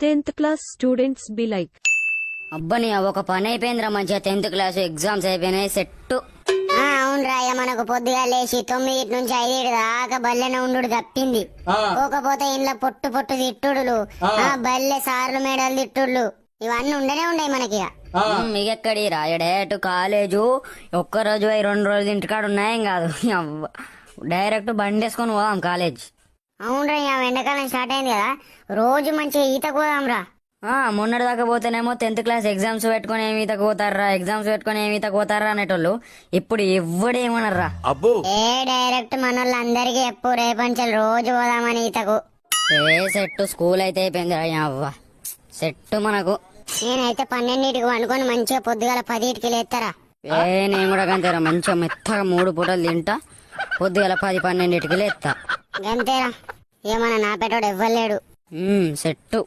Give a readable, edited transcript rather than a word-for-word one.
10th class students be like? అబ్బని ఒక పని అయిపోయిందిరా మంచిగా 10th క్లాస్ ఎగ్జామ్స్ అయిపోయినాయి సెట్. అవునరా మనకు పొద్దుగా లేచి 9 నుంచి 5 దాకా బల్లెన ఉండు తప్పింది. పోకపోతే ఇంట్లో పొట్టు పొట్టు తిట్టుడులు, బల్లె సార్లు మేడలు తిట్టుళ్ళు ఇవన్నీ ఉండనే ఉండయి మనకి. మీకెక్కడి రా డైరెక్ట్ కాలేజు ఒక్కరోజు 2 రోజులు ఇంటికాడ ఉన్నాయేం కాదు. డైరెక్ట్ బండి వేసుకొని పోదాం కాలేజ్. అవునరా ఎండాకాలం స్టార్ట్ అయింది కదా, రోజు మంచిగా ఈతకు పోదాం రా. మొన్నటి దాకా పోతేనేమో 10th క్లాస్ ఎగ్జామ్స్ పెట్టుకుని ఏమి ఈతకు పోతారా, ఎగ్జామ్స్ పెట్టుకుని ఏమి ఈతకు పోతారా అనేటోళ్ళు. ఇప్పుడు ఎవడేమనర్రా. ఏ డైరెక్ట్ మనోళ్ళందరికీ ఎప్పుడు రేపంచలు రోజు పోదామని ఈతకు. సెట్ స్కూల్ అయితే అయిపోయింది అవ్వ సెట్ మనకు. నేనైతే 12కి వండుకొని మంచిగా పొద్దుగాల 10కి లేస్తారా. నేను కూడా కంతేరా మంచిగా మెత్తగా 3 పూటలు తింటా, పొద్దుగాల 10-12కి లేస్తా. గంతేరా, ఏమన్నా నా పెట్టోడు ఎవ్వలేడు. సెట్.